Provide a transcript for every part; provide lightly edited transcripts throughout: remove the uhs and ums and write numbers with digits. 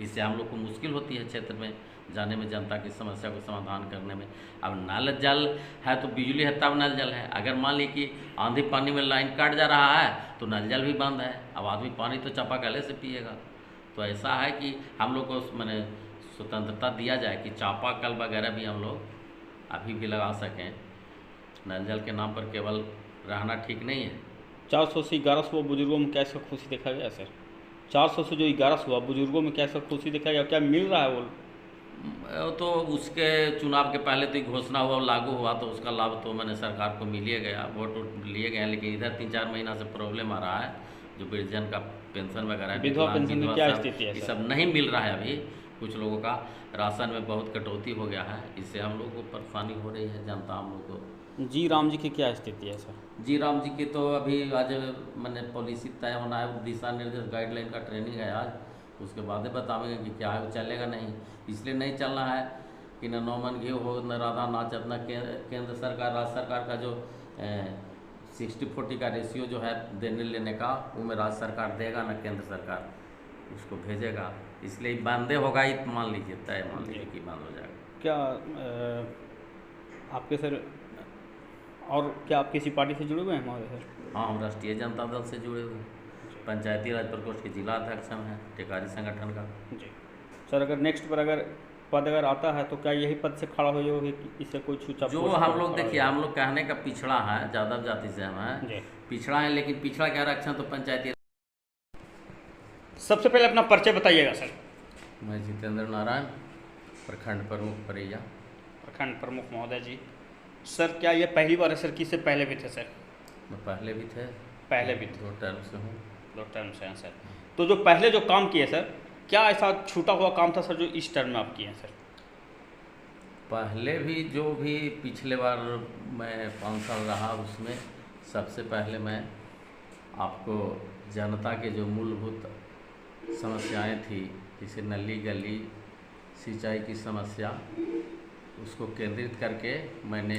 इससे हम लोग को मुश्किल होती है क्षेत्र में जाने में, जनता की समस्या को समाधान करने में। अब नल जल है तो बिजली है तब नल जल है। अगर मान ली कि आंधी पानी में लाइन कट जा रहा है तो नल जल भी बंद है, अब आदमी पानी तो चापाकल से पिएगा। तो ऐसा है कि हम लोग को मैंने स्वतंत्रता दिया जाए कि चापाकल वगैरह भी हम लोग अभी भी लगा सकें। नल जल के नाम पर केवल रहना ठीक नहीं है। 400 से 1100 बुजुर्गों में कैसा खुशी देखा गया सर? 400 से जो 1100 बुजुर्गों में कैसा खुशी देखा गया, क्या मिल रहा है वो? तो उसके चुनाव के पहले तो घोषणा हुआ, लागू हुआ, तो उसका लाभ तो मैंने सरकार को मिल ही गया, वोट लिए गए। लेकिन इधर 3-4 महीना से प्रॉब्लम आ रहा है, जो वृद्धजन का पेंशन वगैरह है, विधवा पेंशन की विधवा क्या सब, स्थिति है ये सर? सब नहीं मिल रहा है अभी। कुछ लोगों का राशन में बहुत कटौती हो गया है, इससे हम लोग को परेशानी हो रही है, जनता हम लोग को। जी राम जी की क्या स्थिति है सर? जी राम जी की तो अभी आज मैंने पॉलिसी तय होना है, दिशा निर्देश गाइडलाइन का ट्रेनिंग है आज, उसके बाद ही बतावेंगे कि क्या है, वो चलेगा नहीं। इसलिए नहीं चलना है कि न नौमन घी हो, न राधा नाचत, न केंद्र सरकार राज्य सरकार का जो 60-40 का रेशियो जो है देने लेने का, वो में राज्य सरकार देगा, न केंद्र सरकार उसको भेजेगा। इसलिए बंदे होगा ही, मान लीजिए तय, मान लीजिए कि बंद हो जाएगा। क्या आपके सर, और क्या आप किसी पार्टी से जुड़े हुए हैं हमारे सर? हाँ, हम राष्ट्रीय जनता दल से जुड़े हुए हैं, पंचायती राज प्रकोष्ठ के जिला अध्यक्ष हम हैं, टेकारी संगठन का। जी सर, अगर नेक्स्ट पर अगर पद अगर आता है तो क्या यही पद से खड़ा हो जाओगे कि इससे कोई छूचा? जो हम लोग देखिए, हम लोग कहने का पिछड़ा है, यादव जाति से हम हैं, जी। पिछड़ा है, लेकिन पिछड़ा के आरक्षण तो पंचायती। सबसे पहले अपना परिचय बताइएगा सर। मैं जितेंद्र नारायण, प्रखंड प्रमुख परैया। प्रखंड प्रमुख महोदय जी। सर क्या ये पहली बार है सर कि इससे पहले भी थे सर? मैं पहले भी थे, पहले भी थे, 2 टर्म से हूँ। 2 टर्म से हैं सर। तो जो पहले जो काम किए सर, क्या ऐसा छूटा हुआ काम था सर जो इस टर्म में आप किए हैं सर? पहले भी जो भी पिछले बार मैं 5 साल रहा, उसमें सबसे पहले मैं आपको जनता के जो मूलभूत समस्याएं थी, जैसे नली गली सिंचाई की समस्या, उसको केंद्रित करके मैंने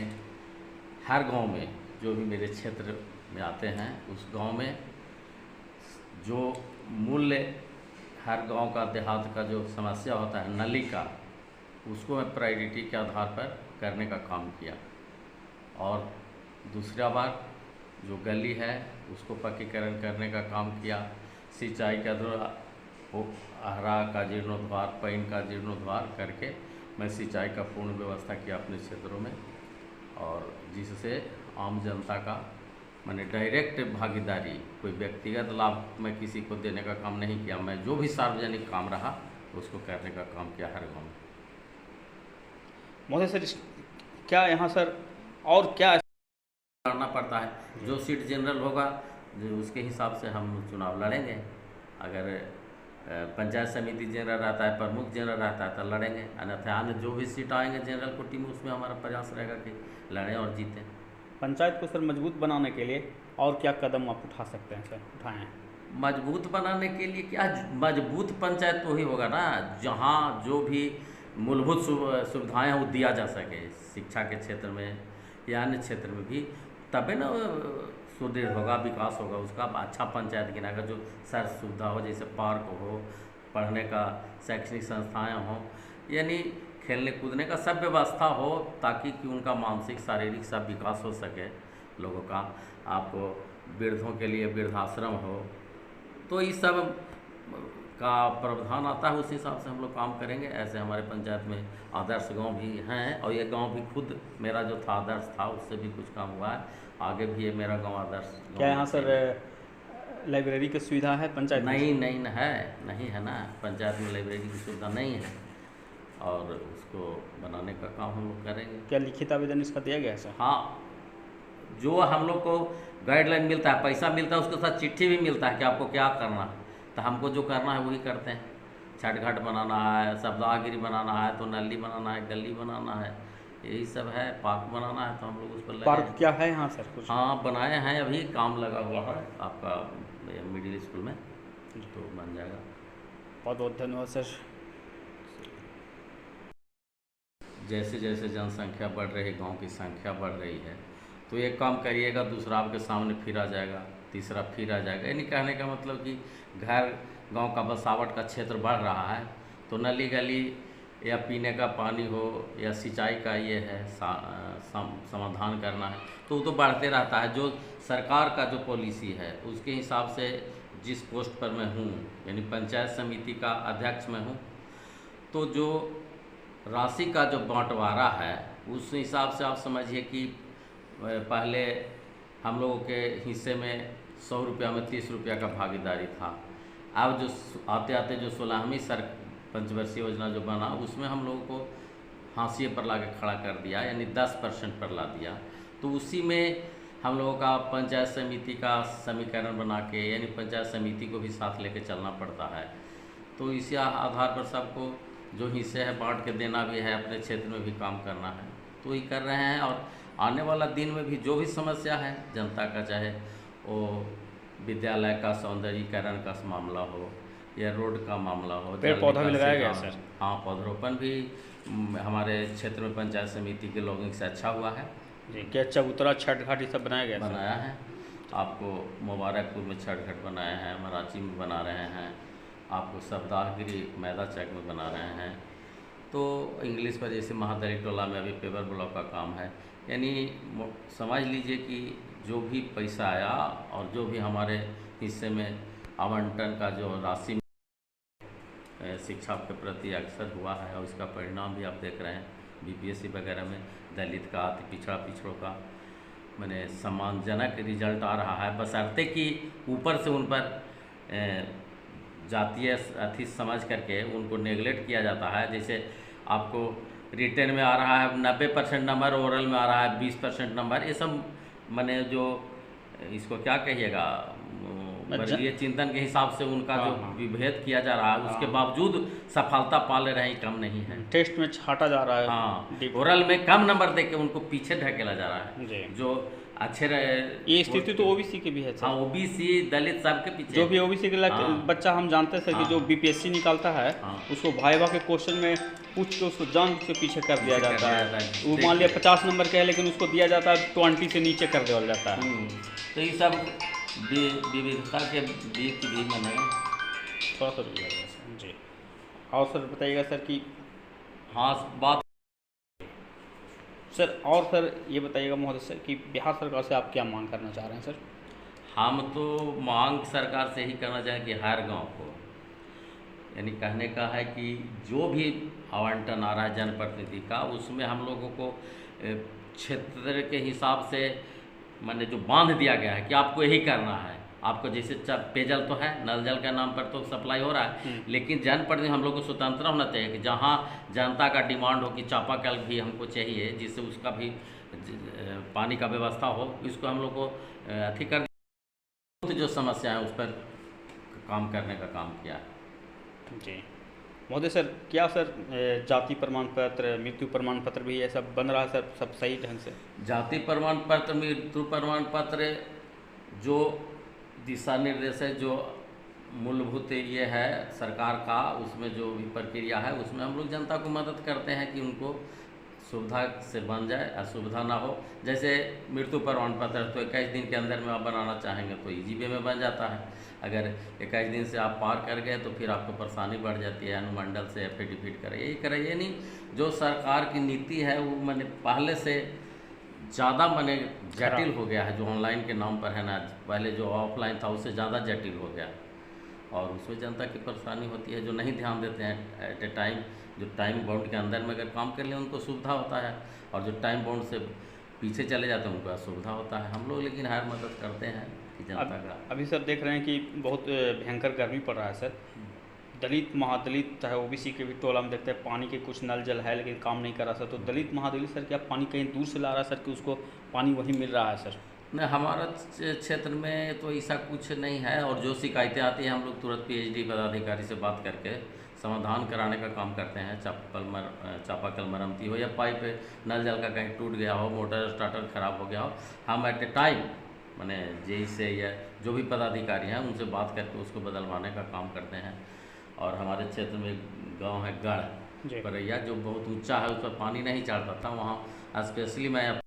हर गांव में, जो भी मेरे क्षेत्र में आते हैं, उस गांव में जो मूल्य हर गांव का देहात का जो समस्या होता है नली का, उसको मैं प्रायोरिटी के आधार पर करने का काम किया। और दूसरा बार जो गली है उसको पक्कीकरण करने का काम किया। सिंचाई का अधूरा अहरा का जीर्णोद्धार, पैन का जीर्णोद्धार करके मैं सिंचाई का पूर्ण व्यवस्था किया अपने क्षेत्रों में, और जिससे आम जनता का मैंने डायरेक्ट भागीदारी, कोई व्यक्तिगत लाभ मैं किसी को देने का काम नहीं किया। मैं जो भी सार्वजनिक काम रहा उसको करने का काम किया हर गाँव में। महोदय सर, क्या यहाँ सर और क्या करना पड़ता है? जो सीट जनरल होगा जो उसके हिसाब से हम चुनाव लड़ेंगे। अगर पंचायत समिति जनरल रहता है, प्रमुख जनरल रहता है तो लड़ेंगे, अन्यथा अन्य जो भी सीट आएंगे जनरल कोटी में, उसमें हमारा प्रयास रहेगा कि लड़ें और जीतें। पंचायत को सर मजबूत बनाने के लिए और क्या कदम आप उठा सकते हैं सर, उठाएं? मजबूत बनाने के लिए क्या, मजबूत पंचायत तो ही होगा ना जहाँ जो भी मूलभूत सुविधाएं हैं वो दिया जा सके, शिक्षा के क्षेत्र में या अन्य क्षेत्र में भी, तभी ना सुदृढ़ होगा, विकास होगा उसका। अच्छा पंचायत गिनाएगा जो सर्व सुविधा हो, जैसे पार्क हो, पढ़ने का शैक्षणिक संस्थाएं हों, यानी खेलने कूदने का सब व्यवस्था हो, ताकि कि उनका मानसिक शारीरिक सब विकास हो सके लोगों का। आपको वृद्धों के लिए वृद्धाश्रम हो, तो इस सब का प्रावधान आता है, उस हिसाब से हम लोग काम करेंगे। ऐसे हमारे पंचायत में आदर्श गांव भी हैं, और ये गांव भी खुद मेरा जो था आदर्श था, उससे भी कुछ काम हुआ है। आगे भी ये मेरा गांव आदर्श। क्या यहाँ सर लाइब्रेरी की सुविधा है पंचायत में? नहीं है ना, पंचायत में लाइब्रेरी की सुविधा नहीं है, और उसको बनाने का काम हम लोग करेंगे। क्या लिखित आवेदन इसका दिया गया है सर? हाँ, जो हम लोग को गाइडलाइन मिलता है, पैसा मिलता है, उसके साथ चिट्ठी भी मिलता है कि आपको क्या करना है, तो हमको जो करना है वही करते हैं। छठ घाट बनाना है, सब्जागिरी बनाना है, तो नली बनाना है, गली बनाना है, यही सब है। पार्क बनाना है तो हम लोग उस पर लगे। पार्क क्या है यहाँ सर कुछ? हाँ, बनाए हैं, अभी काम लगा हुआ है आपका मिडिल स्कूल में, तो बन जाएगा। बहुत बहुत धन्यवाद सर। जैसे जैसे जनसंख्या बढ़ रही है, गांव की संख्या बढ़ रही है, तो एक काम करिएगा, दूसरा आपके सामने फिर आ जाएगा, तीसरा फिर आ जाएगा। यानी कहने का मतलब कि घर गांव का बसावट का क्षेत्र बढ़ रहा है, तो नली गली या पीने का पानी हो या सिंचाई का ये है समाधान करना है, तो वो तो बढ़ते रहता है। जो सरकार का जो पॉलिसी है उसके हिसाब से जिस पोस्ट पर मैं हूँ, यानी पंचायत समिति का अध्यक्ष मैं हूँ, तो जो राशि का जो बंटवारा है उस हिसाब से आप समझिए कि पहले हम लोगों के हिस्से में 100 रुपया में 30 रुपया का भागीदारी था। अब जो आते आते जो 16वीं पंचवर्षीय योजना जो बना उसमें हम लोगों को हाशिए पर ला के खड़ा कर दिया, यानी 10% पर ला दिया। तो उसी में हम लोगों का पंचायत समिति का समीकरण बना के, यानी पंचायत समिति को भी साथ लेके चलना पड़ता है। तो इसी आधार पर सबको जो हिस्से है बांट के देना भी है, अपने क्षेत्र में भी काम करना है, तो ये कर रहे हैं। और आने वाला दिन में भी जो भी समस्या है जनता का, चाहे वो विद्यालय का सौंदर्यीकरण का मामला हो या रोड का मामला हो, पेड़ पौधा भी लगाया गया सर। हाँ, पौधरोपण भी हमारे क्षेत्र में पंचायत समिति के लोगों से अच्छा हुआ है जी। क्या चबूतरा, छठ घाट ये सब बनाया है। आपको मुबारकपुर में छठ घाट बनाए हैं, मराची में बना रहे हैं, आपको सप्ताहगिरी मैदा चौक में बना रहे हैं। तो इंग्लिश पर जैसे महादरी टोला में अभी पेपर ब्लॉक का काम है। यानी समझ लीजिए कि जो भी पैसा आया और जो भी हमारे हिस्से में आवंटन का जो राशि शिक्षा के प्रति अक्सर हुआ है, और इसका परिणाम भी आप देख रहे हैं बीपीएससी वगैरह में दलित का, अति पिछड़ों का मैंने सम्मानजनक रिजल्ट आ रहा है, बशर्ते कि ऊपर से उन पर जातीय अति समझ करके उनको नेगलेक्ट किया जाता है। जैसे आपको रिटर्न में आ रहा है 90% नंबर, ओरल में आ रहा है 20% नंबर, ये सब मैंने जो इसको क्या कहिएगा, वर्गीय चिंतन के हिसाब से उनका जो विभेद किया जा रहा है, उसके बावजूद सफलता पा ले रहे हैं, कम नहीं है। टेस्ट में छाटा जा रहा है। हाँ, ओरल में कम नंबर देके उनको पीछे ढकेला जा रहा है। जो अच्छे ये स्थिति तो ओबीसी की भी है सर। हाँ, ओबीसी दलित सबके पीछे, जो भी ओबीसी के बच्चा हम जानते हैं कि जो बीपीएससी निकालता है उसको भाईवा के क्वेश्चन में पूछ के उसको जान से पीछे कर दिया जाता है। वो मान लिया 50 नंबर का है लेकिन उसको दिया जाता है 20 से नीचे कर दिया जाता है। तो ये सब विविधता के बीच भी मैंने थोड़ा सा जी। और सर बताइएगा सर कि हाँ बात सर, और सर ये बताइएगा महोदय सर कि बिहार सरकार से आप क्या मांग करना चाह रहे हैं सर? हम तो मांग सरकार से ही करना चाहें कि हर गांव को, यानी कहने का है कि जो भी आवंटन आ रहा है जनप्रतिनिधि का, उसमें हम लोगों को क्षेत्र के हिसाब से मैंने जो बांध दिया गया है कि आपको यही करना है। आपको जैसे पेयजल तो है, नल जल के नाम पर तो सप्लाई हो रहा है, लेकिन जनप्रतिनिधि हम लोग को स्वतंत्र होना चाहिए कि जहाँ जनता का डिमांड हो कि चापाकल भी हमको चाहिए, जिससे उसका भी पानी का व्यवस्था हो, इसको हम लोग को अथी कर जो समस्या है उस पर काम करने का काम किया है। जी महोदय सर, क्या सर जाति प्रमाण पत्र, मृत्यु प्रमाण पत्र भी ये सब बन रहा है सर सब सही ढंग से? जाति प्रमाण पत्र, मृत्यु प्रमाण पत्र, जो दिशा निर्देश है, जो मूलभूत ये है सरकार का, उसमें जो भी प्रक्रिया है उसमें हम लोग जनता को मदद करते हैं कि उनको सुविधा से बन जाए, असुविधा ना हो। जैसे मृत्यु प्रमाण पत्र तो 21 दिन के अंदर में आप बनाना चाहेंगे तो इजी वे में बन जाता है। अगर 21 दिन से आप पार कर गए तो फिर आपको परेशानी बढ़ जाती है, अनुमंडल से एफिडेविट करें, यही करें। ये नहीं, जो सरकार की नीति है वो मैंने पहले से ज़्यादा मैंने जटिल हो गया है। जो ऑनलाइन के नाम पर है ना, पहले जो ऑफलाइन था उससे ज़्यादा जटिल हो गया, और उसमें जनता की परेशानी होती है। जो नहीं ध्यान देते हैं एट ए टाइम, जो टाइम बाउंड के अंदर में अगर काम कर ले उनको सुविधा होता है, और जो टाइम बाउंड से पीछे चले जाते हैं उनको असुविधा होता है। हम लोग लेकिन हर मदद करते हैं कि जनता का। अभी सर देख रहे हैं कि बहुत भयंकर गर्मी पड़ रहा है सर। दलित महादलित चाहे ओबीसी के भी टोला में देखते हैं पानी के कुछ नल जल है लेकिन काम नहीं कर रहा सर। तो दलित महादलित सर क्या पानी कहीं दूर से ला रहा है सर कि उसको पानी वहीं मिल रहा है सर? नहीं, हमारा क्षेत्र में तो ऐसा कुछ नहीं है, और जो शिकायतें आती हैं हम लोग तुरंत पीएचडी पदाधिकारी से बात करके समाधान कराने का काम करते हैं। चापाकल मरम्मती हो या पाइप नल जल का कहीं टूट गया हो, मोटर स्टार्टर खराब हो गया हो, हम एट ए टाइम मैंने जेई से या जो भी पदाधिकारी हैं उनसे बात करके उसको बदलवाने का काम करते हैं। और हमारे क्षेत्र में गांव है गढ़ परैया, जो बहुत ऊंचा है, उस पर पानी नहीं चढ़ता था, वहाँ स्पेशली मैं